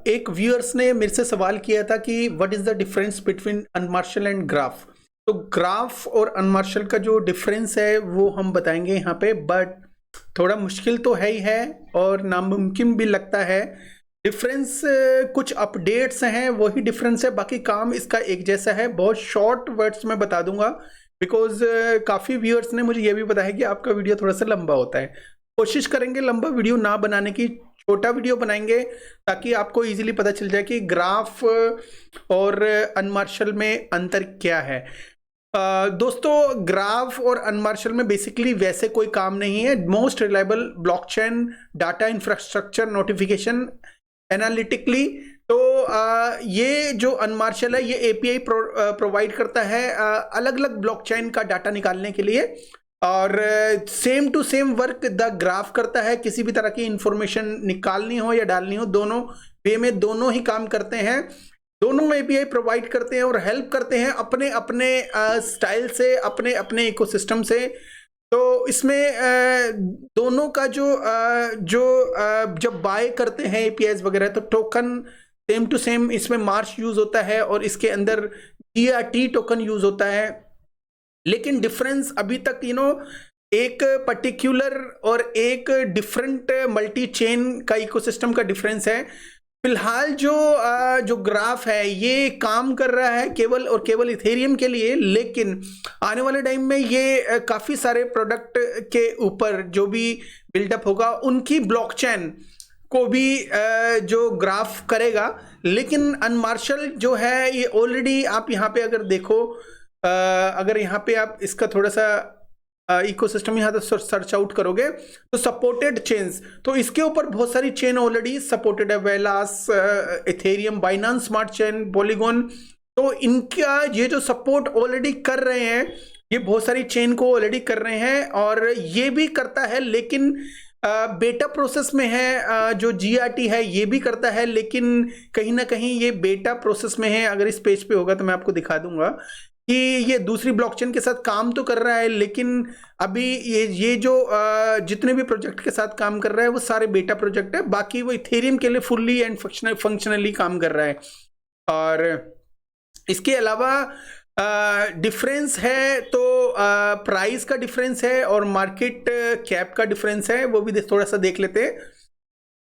एक व्यूअर्स ने मेरे से सवाल किया था कि what is the difference between unmarshal and graph. तो ग्राफ और अनमार्शल का जो डिफरेंस है वो हम बताएंगे यहाँ पे, बट थोड़ा मुश्किल तो है ही है और नामुमकिन भी लगता है। डिफरेंस कुछ अपडेट्स हैं, वही डिफरेंस है, बाकी काम इसका एक जैसा है। बहुत शॉर्ट वर्ड्स में बता दूंगा बिकॉज काफ़ी व्यूअर्स ने मुझे ये भी बताया कि आपका वीडियो थोड़ा सा लंबा होता है। कोशिश करेंगे लंबा वीडियो ना बनाने की, छोटा वीडियो बनाएंगे ताकि आपको इजीली पता चल जाए कि ग्राफ और अनमार्शल में अंतर क्या है। दोस्तों, ग्राफ और अनमार्शल में बेसिकली वैसे कोई काम नहीं है। Most reliable blockchain data infrastructure notification analytically. तो ये जो अनमार्शल है ये एपीआई प्रोवाइड करता है अलग अलग ब्लॉकचेन का डाटा निकालने के लिए, और same to same work the graph करता है। किसी भी तरह की इंफॉर्मेशन निकालनी हो या डालनी हो, दोनों वे में दोनों ही काम करते हैं। दोनों एपीआई प्रोवाइड करते हैं और हेल्प करते हैं अपने अपने स्टाइल से, अपने अपने इकोसिस्टम से। तो इसमें दोनों का जब बाय करते हैं एपीआईज वगैरह तो टोकन सेम टू सेम इसमें मार्च यूज होता है और इसके अंदर जीआरटी टोकन यूज होता है। लेकिन डिफरेंस अभी तक एक पर्टिकुलर और एक डिफरेंट मल्टी चेन का इकोसिस्टम का डिफरेंस है। फिलहाल जो ग्राफ है ये काम कर रहा है केवल और केवल इथेरियम के लिए, लेकिन आने वाले टाइम में ये काफ़ी सारे प्रोडक्ट के ऊपर जो भी बिल्डअप होगा उनकी ब्लॉकचेन को भी जो ग्राफ करेगा। लेकिन अनमार्शल जो है ये ऑलरेडी आप यहाँ पे अगर देखो, अगर यहाँ पे आप इसका थोड़ा सा इकोसिस्टम यहाँ से सर्च आउट करोगे तो सपोर्टेड चेन्स, तो इसके ऊपर बहुत सारी चेन ऑलरेडी सपोर्टेड है। Velas, Ethereum, Binance smart chain, Polygon. तो इनका ये जो सपोर्ट ऑलरेडी कर रहे हैं, ये बहुत सारी चेन को ऑलरेडी कर रहे हैं और ये भी करता है, लेकिन बेटा प्रोसेस में है। जो जीआरटी है ये भी करता है, लेकिन कहीं ना कहीं ये बेटा प्रोसेस में है। अगर इस पेज पे होगा तो मैं आपको दिखा दूंगा कि ये दूसरी ब्लॉकचेन के साथ काम तो कर रहा है, लेकिन अभी ये जो जितने भी प्रोजेक्ट के साथ काम कर रहा है वो सारे बेटा प्रोजेक्ट है। बाकी वो इथेरियम के लिए फुल्ली एंड फंक्शनली काम कर रहा है। और इसके अलावा डिफरेंस है तो प्राइस का डिफरेंस है और मार्केट कैप का डिफरेंस है, वो भी थोड़ा सा देख लेते हैं।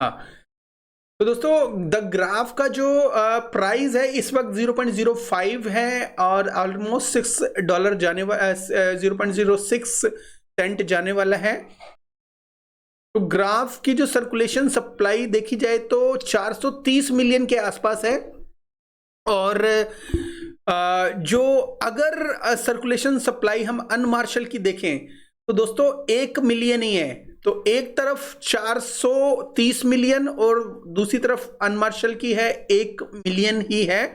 हाँ, तो दोस्तों द ग्राफ का जो प्राइस है इस वक्त 0.05 है और ऑलमोस्ट $6 जाने वाला, 0.06 सेंट जाने वाला है। तो ग्राफ की जो सर्कुलेशन सप्लाई देखी जाए तो 430 मिलियन के आसपास है, और जो अगर सर्कुलेशन सप्लाई हम अनमार्शल की देखें तो दोस्तों 1 मिलियन ही है। तो एक तरफ 430 मिलियन और दूसरी तरफ अनमार्शल की है 1 मिलियन ही है।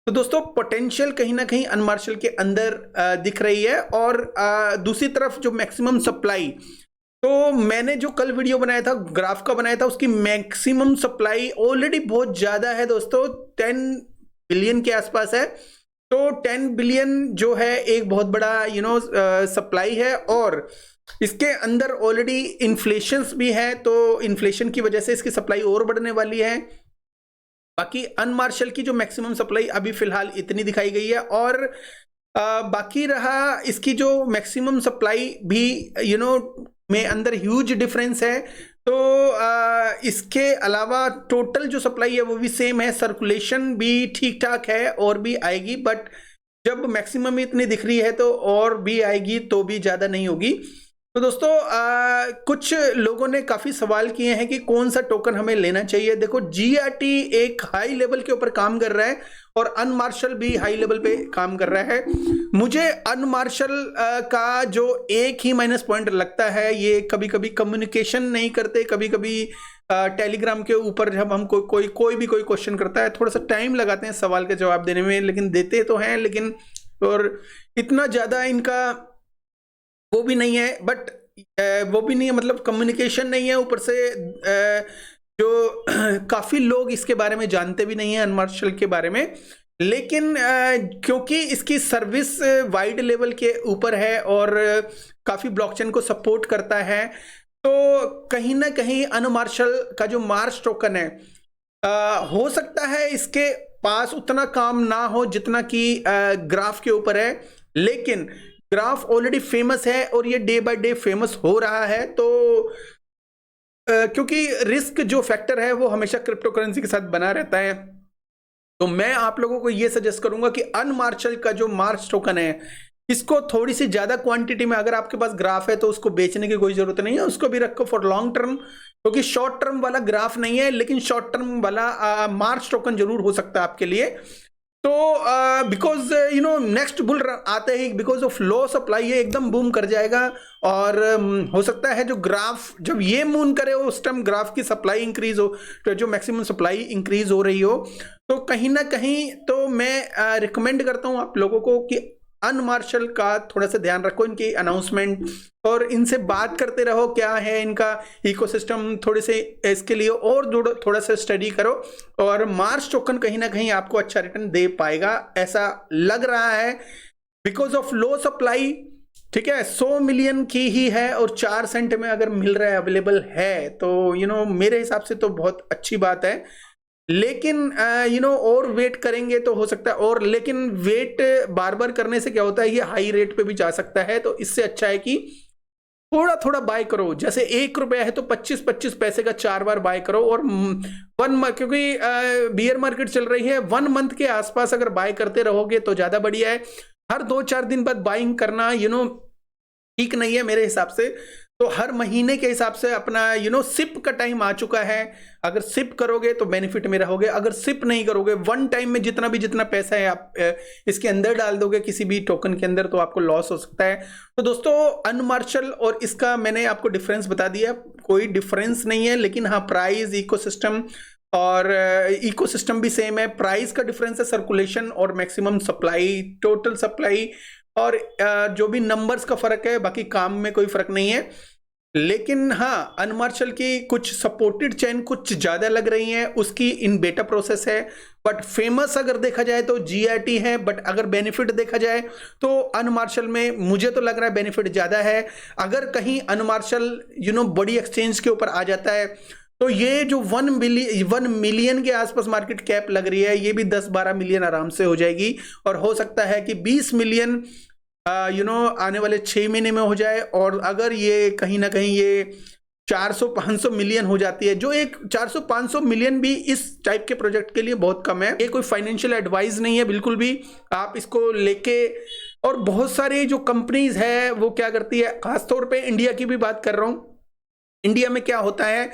तो दोस्तों पोटेंशियल कहीं ना कहीं अनमार्शल के अंदर दिख रही है। और दूसरी तरफ जो मैक्सिमम सप्लाई, तो मैंने जो कल वीडियो बनाया था, ग्राफ का बनाया था, उसकी मैक्सिमम सप्लाई ऑलरेडी बहुत ज़्यादा है दोस्तों, 10 बिलियन के आसपास है। तो 10 बिलियन जो है एक बहुत बड़ा सप्लाई है, और इसके अंदर ऑलरेडी इन्फ्लेशन भी है, तो इन्फ्लेशन की वजह से इसकी सप्लाई और बढ़ने वाली है। बाकी अनमार्शल की जो मैक्सिमम सप्लाई अभी फिलहाल इतनी दिखाई गई है, और बाकी रहा इसकी जो मैक्सिमम सप्लाई भी में अंदर ह्यूज डिफरेंस है। तो इसके अलावा टोटल जो सप्लाई है वो भी सेम है, सर्कुलेशन भी ठीक ठाक है और भी आएगी, बट जब मैक्सिमम इतनी दिख रही है तो और भी आएगी, तो भी ज़्यादा नहीं होगी। तो दोस्तों कुछ लोगों ने काफ़ी सवाल किए हैं कि कौन सा टोकन हमें लेना चाहिए। देखो, जीआरटी एक हाई लेवल के ऊपर काम कर रहा है और अनमार्शल भी हाई लेवल पे काम कर रहा है। मुझे अनमार्शल का जो एक ही माइनस पॉइंट लगता है, ये कभी कभी कम्युनिकेशन नहीं करते। कभी कभी टेलीग्राम के ऊपर जब हम कोई भी क्वेश्चन करता है, थोड़ा सा टाइम लगाते हैं सवाल के जवाब देने में, लेकिन देते तो हैं, लेकिन और इतना ज़्यादा इनका वो भी नहीं है, बट वो भी नहीं है, मतलब कम्युनिकेशन नहीं है। ऊपर से जो काफ़ी लोग इसके बारे में जानते भी नहीं है अनमार्शल के बारे में, लेकिन क्योंकि इसकी सर्विस वाइड लेवल के ऊपर है और काफ़ी ब्लॉकचेन को सपोर्ट करता है, तो कहीं ना कहीं अनमार्शल का जो मार्च टोकन है हो सकता है इसके पास उतना काम ना हो जितना कि ग्राफ के ऊपर है, लेकिन ग्राफ ऑलरेडी फेमस है और ये डे बाय डे फेमस हो रहा है। तो क्योंकि रिस्क जो फैक्टर है वो हमेशा क्रिप्टो करेंसी के साथ बना रहता है, तो मैं आप लोगों को ये सजेस्ट करूंगा कि अनमार्शल का जो मार्च टोकन है, इसको थोड़ी सी ज्यादा क्वांटिटी में, अगर आपके पास ग्राफ है तो उसको बेचने की कोई जरूरत नहीं है, उसको भी रखो फॉर लॉन्ग टर्म, क्योंकि शॉर्ट टर्म वाला ग्राफ नहीं है, लेकिन शॉर्ट टर्म वाला मार्च टोकन जरूर हो सकता है आपके लिए। तो because you know next bull आते ही बिकॉज ऑफ लो सप्लाई ये एकदम बूम कर जाएगा, और हो सकता है जो ग्राफ जब ये मून करे उस टाइम ग्राफ की सप्लाई इंक्रीज हो, तो जो मैक्सिमम सप्लाई इंक्रीज हो रही हो, तो कहीं ना कहीं तो मैं रिकमेंड करता हूं आप लोगों को कि अनमार्शल का थोड़ा सा ध्यान रखो, इनकी अनाउंसमेंट, और इनसे बात करते रहो क्या है इनका इकोसिस्टम, थोड़े से इसके लिए और थोड़ा सा स्टडी करो, और मार्च टोकन कहीं ना कहीं आपको अच्छा रिटर्न दे पाएगा ऐसा लग रहा है, बिकॉज ऑफ लो सप्लाई। ठीक है, 100 मिलियन की ही है और 4 सेंट में अगर मिल रहा है, अवेलेबल है, तो यू नो मेरे हिसाब से तो बहुत अच्छी बात है। लेकिन यू नो और वेट करेंगे तो हो सकता है, और लेकिन वेट बार बार करने से क्या होता है, ये हाई रेट पे भी जा सकता है, तो इससे अच्छा है कि थोड़ा थोड़ा बाय करो। जैसे 1 रुपया है तो 25-25 पैसे का 4 बार बाय करो, और क्योंकि बियर मार्केट चल रही है, 1 मंथ के आसपास अगर बाय करते रहोगे तो ज्यादा बढ़िया है। हर 2-4 दिन बाद बाइंग करना यू नो ठीक नहीं है मेरे हिसाब से, तो हर महीने के हिसाब से अपना यू नो सिप का टाइम आ चुका है, अगर सिप करोगे तो बेनिफिट में रहोगे, अगर सिप नहीं करोगे वन टाइम में जितना पैसा है आप इसके अंदर डाल दोगे किसी भी टोकन के अंदर, तो आपको लॉस हो सकता है। तो दोस्तों अनमार्शल और इसका मैंने आपको डिफरेंस बता दिया, कोई डिफरेंस नहीं है, लेकिन हाँ प्राइस, इकोसिस्टम और इकोसिस्टम भी सेम है, प्राइस का डिफरेंस है, सर्कुलेशन और मैक्सिमम सप्लाई, टोटल सप्लाई, और जो भी नंबर्स का फर्क है, बाकी काम में कोई फर्क नहीं है। लेकिन हाँ अनमार्शल की कुछ सपोर्टेड चेन कुछ ज्यादा लग रही हैं, उसकी इन बेटा प्रोसेस है, बट फेमस अगर देखा जाए तो GRT है, बट अगर बेनिफिट देखा जाए तो अनमार्शल में मुझे तो लग रहा है बेनिफिट ज्यादा है। अगर कहीं अनमार्शल यू नो बड़ी एक्सचेंज के ऊपर आ जाता है तो ये जो 1 मिलियन के आसपास मार्केट कैप लग रही है, ये भी 10-12 मिलियन आराम से हो जाएगी, और हो सकता है कि 20 मिलियन यू नो आने वाले 6 महीने में हो जाए। और अगर ये कहीं ना कहीं ये 400-500 मिलियन हो जाती है, जो एक 400-500 मिलियन भी इस टाइप के प्रोजेक्ट के लिए बहुत कम है, ये कोई फाइनेंशियल एडवाइस नहीं है बिल्कुल भी, आप इसको लेके, और बहुत सारी जो कंपनीज है वो क्या करती है, खासतौर पे इंडिया की भी बात कर रहा हूं, इंडिया में क्या होता है,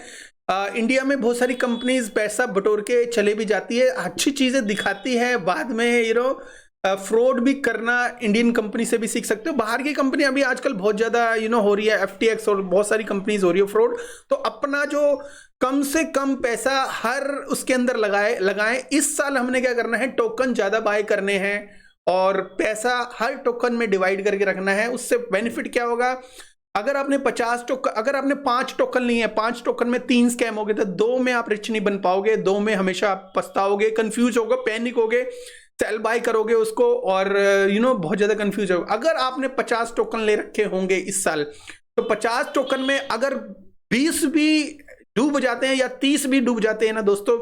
इंडिया में बहुत सारी कंपनीज पैसा बटोर के चले भी जाती है, अच्छी चीजें दिखाती है, बाद में यू नो फ्रॉड भी करना इंडियन कंपनी से भी सीख सकते हो। बाहर की कंपनी अभी आजकल बहुत ज्यादा यू नो हो रही है, FTX और बहुत सारी कंपनीज हो रही है फ्रॉड, तो अपना जो कम से कम पैसा हर उसके अंदर लगाएं। इस साल हमने क्या करना है, टोकन ज्यादा बाय करने हैं और पैसा हर टोकन में डिवाइड करके रखना है। उससे बेनिफिट क्या होगा, अगर आपने 50 टोकन, अगर आपने 5 टोकन लिए हैं, 5 टोकन में 3 स्कैम हो गए, तो 2 में आप रिच नहीं बन पाओगे, 2 में हमेशा आप पछताओगे, कंफ्यूज होगे, पैनिक होगे, सेल बाय करोगे उसको, और यू नो बहुत ज्यादा कंफ्यूज होगा। अगर आपने 50 टोकन ले रखे होंगे इस साल, तो 50 टोकन में अगर 20 भी डूब जाते हैं या 30 भी डूब जाते हैं ना दोस्तों,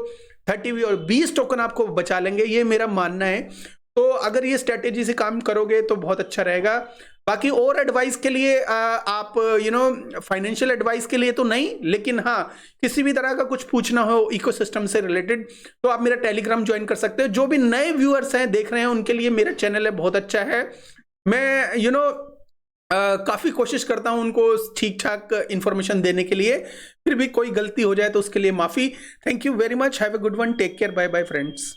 30 भी, और 20 टोकन आपको बचा लेंगे, ये मेरा मानना है। तो अगर ये स्ट्रेटेजी से काम करोगे तो बहुत अच्छा रहेगा। बाकी और एडवाइस के लिए आप यू नो फाइनेंशियल एडवाइस के लिए तो नहीं, लेकिन हाँ किसी भी तरह का कुछ पूछना हो इकोसिस्टम से रिलेटेड तो आप मेरा टेलीग्राम ज्वाइन कर सकते हो। जो भी नए व्यूअर्स हैं, देख रहे हैं, उनके लिए मेरा चैनल है, बहुत अच्छा है। मैं यू नो काफ़ी कोशिश करता हूं उनको ठीक ठाक इंफॉर्मेशन देने के लिए, फिर भी कोई गलती हो जाए तो उसके लिए माफ़ी। Thank you very much, have a good one, take care, bye bye friends.